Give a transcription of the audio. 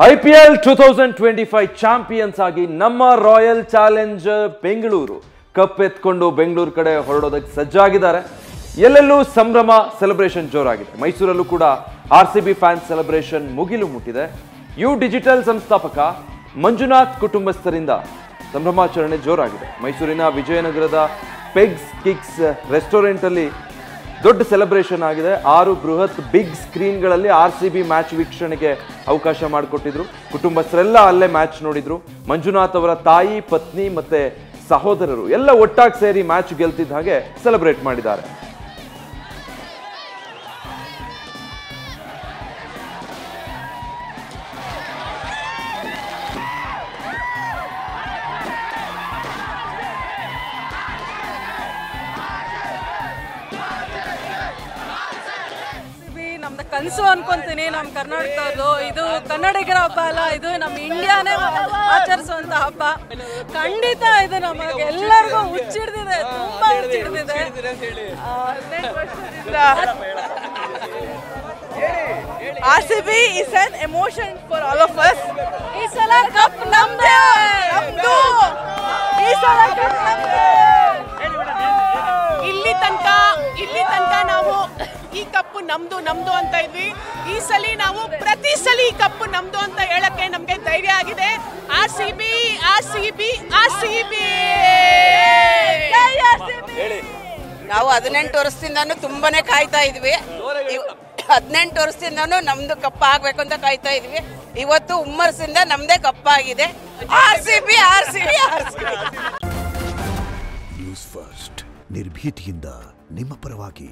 IPL 2025 champions ಆಗಿ ನಮ್ಮ royal challenger Bengaluru cup ಎತ್ಕೊಂಡು ಬೆಂಗಳೂರು ಕಡೆ ಹೊರಡೋದಕ್ಕೆ ಸಜ್ಜಾಗಿದ್ದಾರೆ. ಎಲ್ಲೆಲ್ಲೂ ಸಂಭ್ರಮ, ಸೆಲೆಬ್ರೇಷನ್ ಜೋರಾಗಿದೆ. ಮೈಸೂರಲ್ಲೂ ಕೂಡ RCB ಫ್ಯಾನ್ಸ್ ಸೆಲೆಬ್ರೇಷನ್ ಮುಗಿಲು ಮುಟ್ಟಿದೆ. ಯು ಡಿಜಿಟಲ್ ಸಂಸ್ಥಾಪಕ ಮಂಜುನಾಥ್ ಕುಟುಂಬಸ್ಥರಿಂದ ಸಂಭ್ರಮಾಚರಣೆ ಜೋರಾಗಿದೆ. ಮೈಸೂರಿನ ವಿಜಯನಗರದ ಪೆಗ್ಸ್ ಕಿಕ್ಸ್ ರೆಸ್ಟೋರೆಂಟ್ ಅಲ್ಲಿ ದೊಡ್ಡ ಸೆಲೆಬ್ರೇಷನ್ ಆಗಿದೆ. 6 ಬೃಹತ್ ಬಿಗ್ ಸ್ಕ್ರೀನ್ಗಳಲ್ಲಿ RCB ಮ್ಯಾಚ್ ವೀಕ್ಷಣೆಗೆ ಅವಕಾಶ ಮಾಡಿಕೊಟ್ಟಿದ್ರು. ಕುಟುಂಬಸ್ಥರೆಲ್ಲ ಅಲ್ಲೇ ಮ್ಯಾಚ್ ನೋಡಿದ್ರು. ಮಂಜುನಾಥ್ ಅವರ ತಾಯಿ, ಪತ್ನಿ ಮತ್ತೆ ಸಹೋದರರು ಎಲ್ಲ ಒಟ್ಟಾಗಿ ಸೇರಿ ಮ್ಯಾಚ್ ಗೆಲ್ತಿದ್ದ ಹಾಗೆ ಸೆಲೆಬ್ರೇಟ್ ಮಾಡಿದ್ದಾರೆ. ನಮ್ದು ಕನಸು ಅನ್ಕೊಂತೀನಿ. ನಮ್ಮ ಕರ್ನಾಟಕದ್ದು ಇದು ಕನ್ನಡಿಗರ ಹಬ್ಬ ಅಲ್ಲ, ಇದು ನಮ್ಮ ಇಂಡಿಯಾನೇ ಆಚರಿಸುವಂತ ಹಬ್ಬ. ಖಂಡಿತ ಇದು ನಮಗೆ ಎಲ್ಲರಿಗೂ ಹುಚ್ಚಿಡ್ದಿದೆ, ತುಂಬಾ ಹುಚ್ಚಿಡ್ದಿದೆ. RCB is an emotion for all of us. ಈ ಸಲ ಕಪ್ ನಮ್ದೇ, ನಮ್ದು ಈ ಸಲ ಕಪ್ ನಮ್ದೇ. ಇಲ್ಲಿ ತನಕ ನಾವು ಈ ಕಪ್ಪು ನಮ್ದು ಅಂತ ಇದ್ವಿ. ಈ ಸಲ ನಾವು ಪ್ರತಿ ಸಲ ಈ ಕಪ್ಪು ನಮ್ದು ಅಂತ ಹೇಳಕ್ಕೆ ನಮ್ಗೆ ಧೈರ್ಯ ಆಗಿದೆ. RCB ನಾವು 18 ವರ್ಷದಿಂದಾನು ತುಂಬಾನೇ ಕಾಯ್ತಾ ಇದ್ವಿ. 18 ವರ್ಷದಿಂದಾನು ನಮ್ದು ಕಪ್ಪ ಆಗ್ಬೇಕು ಅಂತ ಕಾಯ್ತಾ ಇದ್ವಿ. ಇವತ್ತು ಹುಮ್ಮರ್ಸಿಂದ ನಮ್ದೇ ಕಪ್ಪ ಆಗಿದೆ. RCB ನ್ಯೂಸ್ ಫಸ್ಟ್ ನಿರ್ಭೀತಿಯಿಂದ ನಿಮ್ಮ ಪರವಾಗಿ.